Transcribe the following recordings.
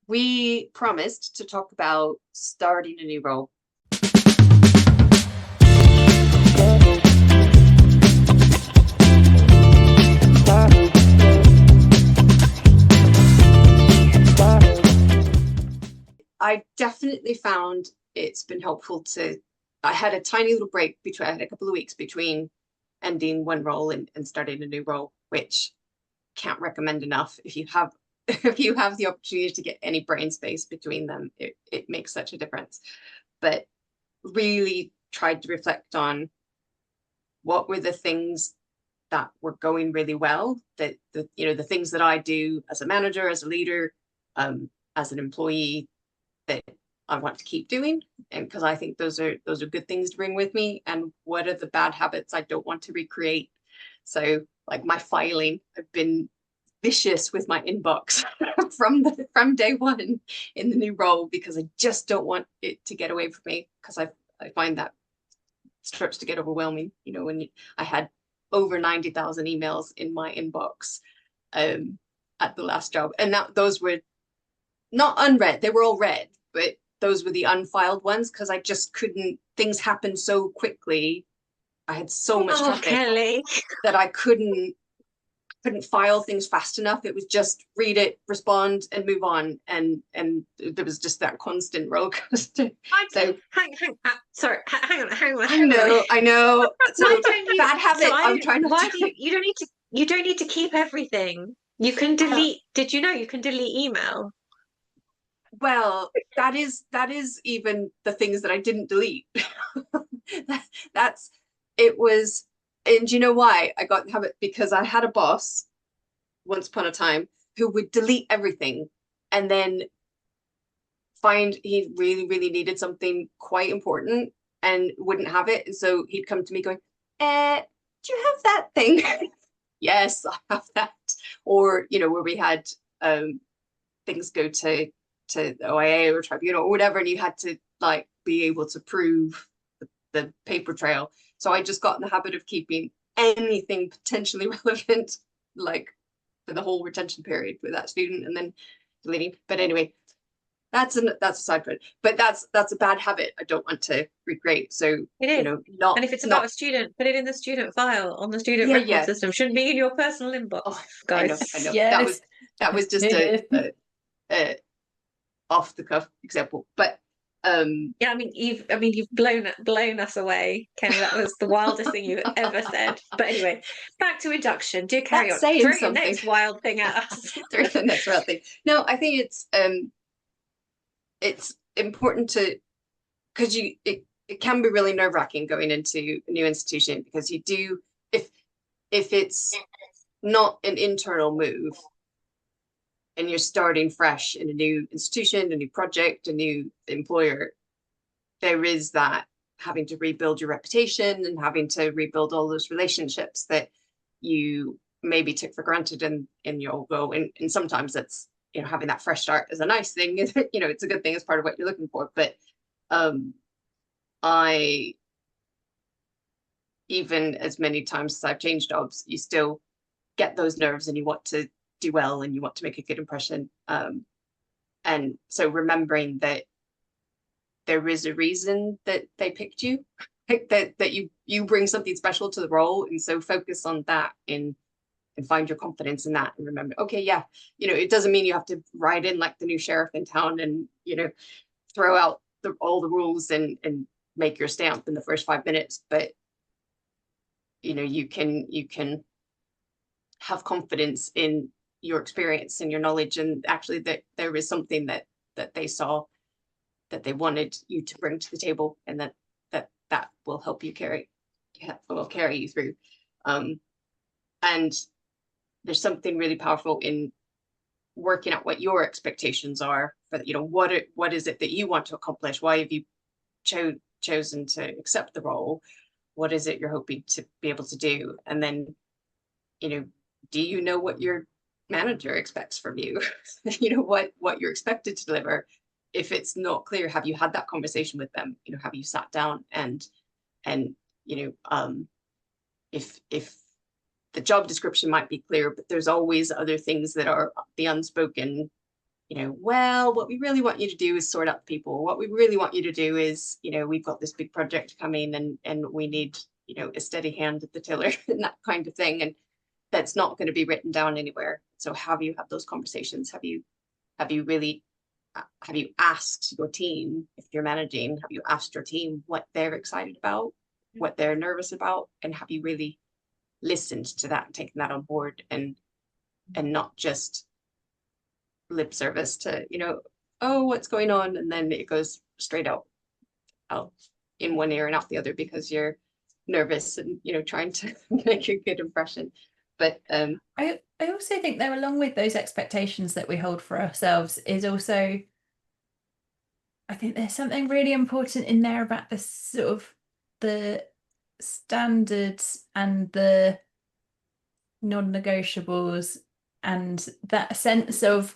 we promised to talk about starting a new role. I definitely found it's been helpful to, I had a tiny little break between, I had a couple of weeks between ending one role and starting a new role, which can't recommend enough. If you have if you have the opportunity to get any brain space between them, it makes such a difference. But really tried to reflect on what were the things that were going really well, that the things that I do as a manager, as a leader, as an employee, that I want to keep doing, and because I think those are good things to bring with me, and what are the bad habits I don't want to recreate. So like my filing, I've been vicious with my inbox from day one in the new role, because I just don't want it to get away from me, because I find that starts to get overwhelming. When I had over 90,000 emails in my inbox at the last job, and those were not unread, they were all read, but those were the unfiled ones, because I just couldn't, things happened so quickly. I had so much traffic Kelly. that I couldn't file things fast enough. It was just read it, respond, and move on, and there was just that constant roller coaster. So Sorry, hang on. I know. So Why don't you? bad habit. So I I'm don't. trying not Why to. do you? You don't need to. You don't need to keep everything. You can delete. Did you know you can delete email? Well, that is even the things that I didn't delete. That's it was, and you know why I got the habit? Because I had a boss once upon a time who would delete everything, and then find he really, really needed something quite important and wouldn't have it. And so he'd come to me going, do you have that thing? Yes, I have that. Or, where we had things go to OIA or tribunal or whatever, and you had to like be able to prove the paper trail. So I just got in the habit of keeping anything potentially relevant, like for the whole retention period with that student, and then deleting. But anyway, that's a side point. But that's a bad habit I don't want to recreate. So It is. not And if it's about not a student, put it in the student file on the student yeah, record yeah. system. Shouldn't be in your personal inbox, Oh, guys. I know. Yes. That was just a off the cuff example. But Yeah, you've blown us away, Kenny. That was the wildest thing you've ever said. But anyway, back to induction. Do carry that's on. saying Throw your something. next wild thing at us. Through the next wild thing. No, I think it's important to, because it can be really nerve-wracking going into a new institution, because you do, if it's not an internal move and you're starting fresh in a new institution, a new project, a new employer, there is that having to rebuild your reputation and having to rebuild all those relationships that you maybe took for granted in your role. And sometimes that's, having that fresh start is a nice thing. It's a good thing as part of what you're looking for. But I, even as many times as I've changed jobs, you still get those nerves and you want to do well and you want to make a good impression. And so remembering that there is a reason that they picked you, that you bring something special to the role, and so focus on that and find your confidence in that, and remember, okay, yeah, it doesn't mean you have to ride in like the new sheriff in town and throw out all the rules and make your stamp in the first 5 minutes, but you can have confidence in your experience and your knowledge, and actually that there is something that they saw that they wanted you to bring to the table, and that will help you carry you through. And there's something really powerful in working out what your expectations are for, what is it that you want to accomplish? Why have you chosen to accept the role? What is it you're hoping to be able to do? And then, do you know what your manager expects from you? What you're expected to deliver. If it's not clear, have you had that conversation with them? Have you sat down and if the job description might be clear, but there's always other things that are the unspoken well, what we really want you to do is sort out people. What we really want you to do is, we've got this big project coming and we need, a steady hand at the tiller and that kind of thing. And that's not going to be written down anywhere. So have you had those conversations? Have you really, have you asked your team, if you're managing, have you asked your team what they're excited about, what they're nervous about? And have you really listened to that and taken that on board and not just lip service to, oh, what's going on? And then it goes straight out in one ear and out the other because you're nervous and, trying to make a good impression. But I also think though, along with those expectations that we hold for ourselves is also, I think there's something really important in there about the sort of the standards and the non-negotiables and that sense of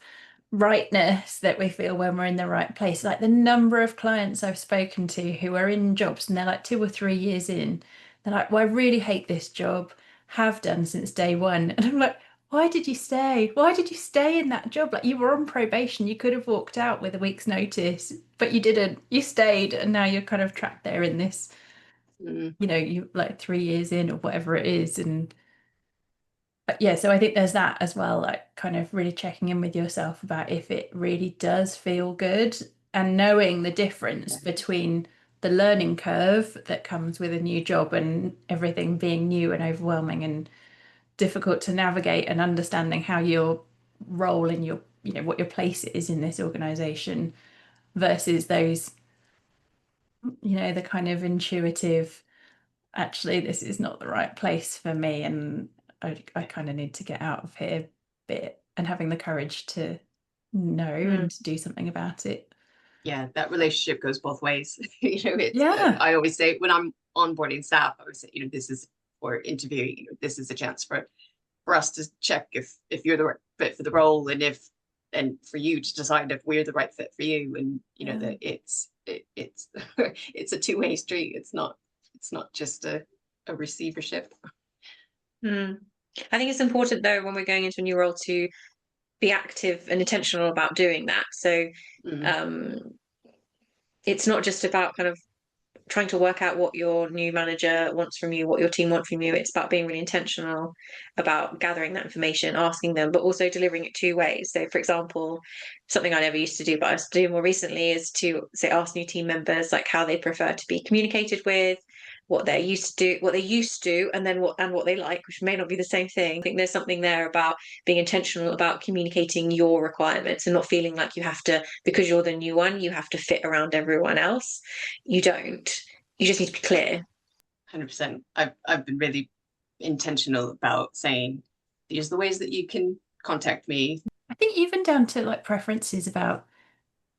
rightness that we feel when we're in the right place. Like the number of clients I've spoken to who are in jobs and they're like 2 or 3 years in, they're like, well, I really hate this job, have done since day one. And I'm like, why did you stay? Why did you stay in that job? Like you were on probation, you could have walked out with a week's notice, but you didn't. You stayed, and now you're kind of trapped there in this, you like 3 years in or whatever it is. And yeah, so I think there's that as well, like kind of really checking in with yourself about if it really does feel good and knowing the difference between the learning curve that comes with a new job and everything being new and overwhelming and difficult to navigate, and understanding how your role in your, what your place is in this organization versus those, the kind of intuitive, actually this is not the right place for me and I kind of need to get out of here bit, and having the courage to know and to do something about it. Yeah, that relationship goes both ways. It's Yeah. I always say when I'm onboarding staff, I always say, this is for interviewing, this is a chance for us to check if you're the right fit for the role and for you to decide if we're the right fit for you. And that it's it's a two-way street. It's not just a receivership. I think it's important though when we're going into a new role to be active and intentional about doing that. So it's not just about kind of trying to work out what your new manager wants from you, what your team want from you. It's about being really intentional about gathering that information, asking them, but also delivering it 2 ways. So for example, something I never used to do, but I was doing more recently, is to say ask new team members like how they prefer to be communicated with, what they're used to, and then what they like, which may not be the same thing. I think there's something there about being intentional about communicating your requirements and not feeling like you have to, because you're the new one, you have to fit around everyone else. You don't. You just need to be clear. 100%. I've been really intentional about saying these are the ways that you can contact me. I think even down to like preferences about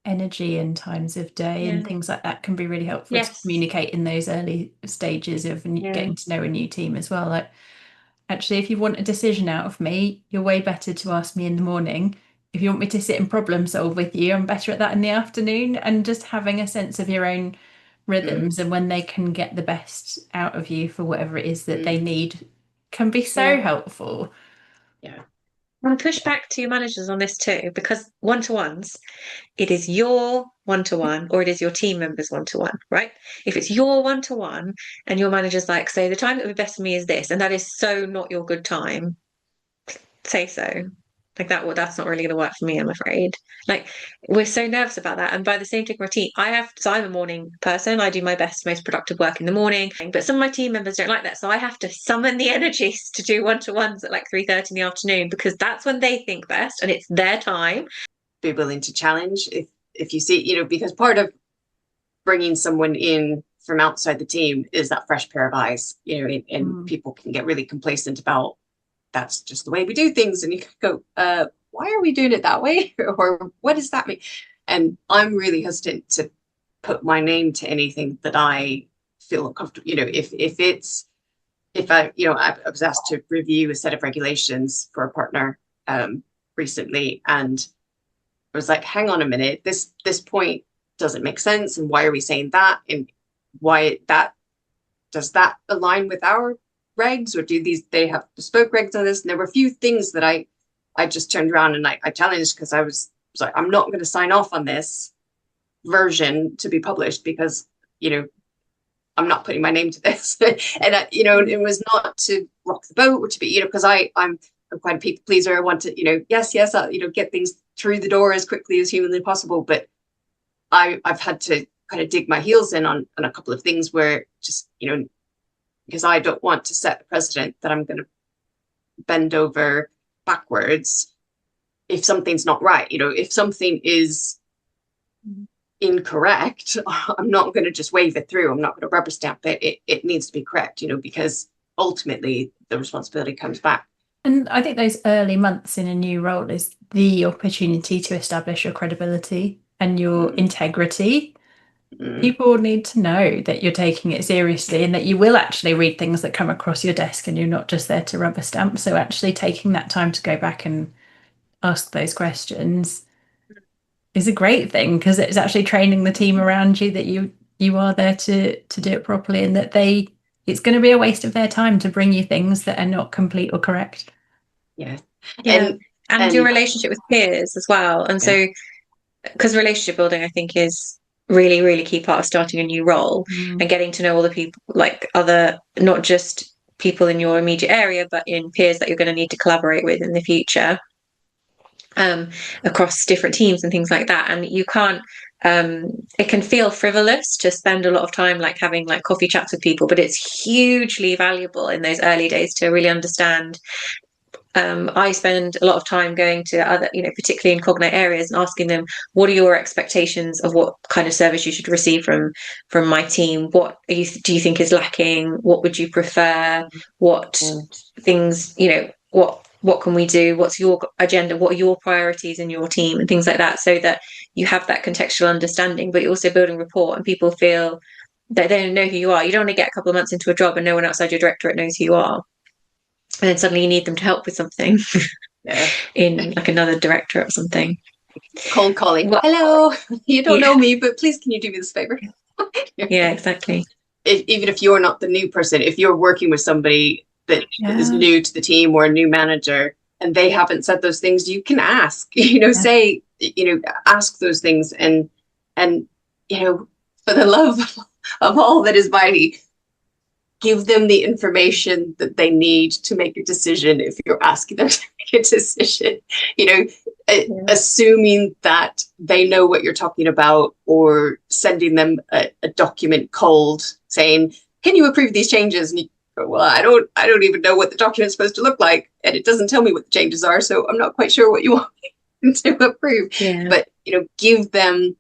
energy and times of day and things like that can be really helpful to communicate in those early stages of getting to know a new team as well. Like, actually, if you want a decision out of me, you're way better to ask me in the morning. If you want me to sit and problem solve with you, I'm better at that in the afternoon. And just having a sense of your own rhythms and when they can get the best out of you for whatever it is that they need can be so helpful. Yeah. And push back to your managers on this too, because one-to-ones, it is your one-to-one or it is your team members one-to-one, right? If it's your one-to-one and your manager's like, so the time that would be best for me is this, and that is so not your good time, say so. Like that's not really going to work for me, I'm afraid. Like we're so nervous about that. And by the same token, routine, so I'm a morning person. I do my best, most productive work in the morning, but some of my team members don't like that. So I have to summon the energies to do one-to-ones at like 3:30 in the afternoon, because that's when they think best and it's their time. Be willing to challenge if you see, because part of bringing someone in from outside the team is that fresh pair of eyes, and people can get really complacent about that's just the way we do things. And you go, why are we doing it that way? Or what does that mean? And I'm really hesitant to put my name to anything that I feel uncomfortable. If I was asked to review a set of regulations for a partner recently, and I was like, hang on a minute, this point doesn't make sense. And why are we saying that? And why does that align with our regs, or do they have bespoke regs on this? And there were a few things that I just turned around and I challenged, because I was was like, I'm not going to sign off on this version to be published because, I'm not putting my name to this. And, it was not to rock the boat or to be, because I'm quite a people pleaser. I want to, yes, I'll, get things through the door as quickly as humanly possible. But I've had to kind of dig my heels in on a couple of things where just, because I don't want to set the precedent that I'm going to bend over backwards if something's not right. If something is incorrect, I'm not going to just wave it through. I'm not going to rubber stamp it. It needs to be correct, because ultimately the responsibility comes back. And I think those early months in a new role is the opportunity to establish your credibility and your integrity. People need to know that you're taking it seriously and that you will actually read things that come across your desk and you're not just there to rubber stamp. So actually taking that time to go back and ask those questions is a great thing, because it's actually training the team around you that you are there to do it properly, and that it's going to be a waste of their time to bring you things that are not complete or correct. And your relationship with peers as well. And so, because relationship building, I think, is really, really key part of starting a new role and getting to know all the people, like other, not just people in your immediate area, but in peers that you're going to need to collaborate with in the future, across different teams and things like that. And you can't, it can feel frivolous to spend a lot of time like having like coffee chats with people, but it's hugely valuable in those early days to really understand. I spend a lot of time going to other, particularly in cognate areas, and asking them, what are your expectations of what kind of service you should receive from my team? What do you think is lacking? What would you prefer? What things, what can we do? What's your agenda? What are your priorities in your team and things like that, so that you have that contextual understanding, but you're also building rapport and people feel that they don't know who you are. You don't want to get a couple of months into a job and no one outside your directorate knows who you are. And then suddenly you need them to help with something in like another directorate or something. Cold calling. Hello, you don't know me, but please can you do me this favor? Yeah, exactly. Even if you're not the new person, if you're working with somebody that is new to the team or a new manager and they haven't said those things, you can ask, say, ask those things, and for the love of all that is mighty, give them the information that they need to make a decision. If you're asking them to make a decision, assuming that they know what you're talking about, or sending them a document cold saying, can you approve these changes? And you go, well, I don't even know what the document's supposed to look like, and it doesn't tell me what the changes are, so I'm not quite sure what you want me to approve. But give them,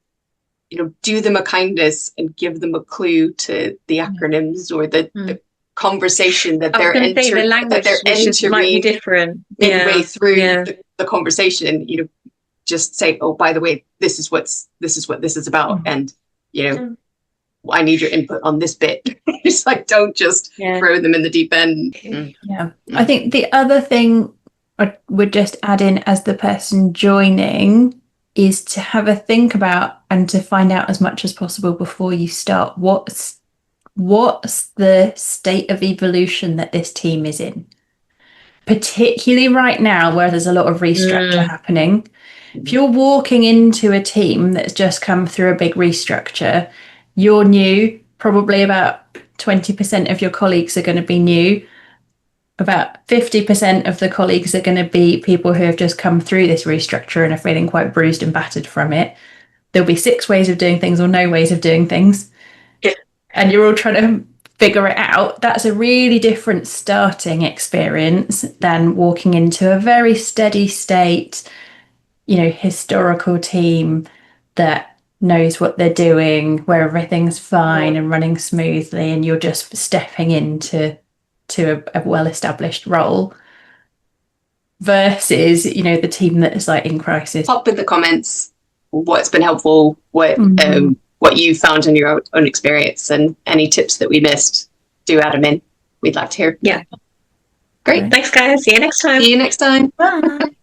do them a kindness and give them a clue to the acronyms or the conversation that they're entering. That they're entering might be different midway through the conversation. Just say, oh, by the way, this is what this is about, and I need your input on this bit. It's like, don't just throw them in the deep end. I think the other thing I would just add in as the person joining is to have a think about and to find out as much as possible before you start what's the state of evolution that this team is in, particularly right now where there's a lot of restructure happening. If you're walking into a team that's just come through a big restructure, you're new, probably about 20% of your colleagues are going to be new. About 50% of the colleagues are going to be people who have just come through this restructure and are feeling quite bruised and battered from it. There'll be 6 ways of doing things or no ways of doing things. And you're all trying to figure it out. That's a really different starting experience than walking into a very steady state, historical team that knows what they're doing, where everything's fine and running smoothly, and you're just stepping into a well-established role, versus the team that is like in crisis. Pop in the comments what's been helpful, what you found in your own experience, and any tips that we missed, do add them in. We'd like to hear. Great. Thanks, guys. See you next time. Bye.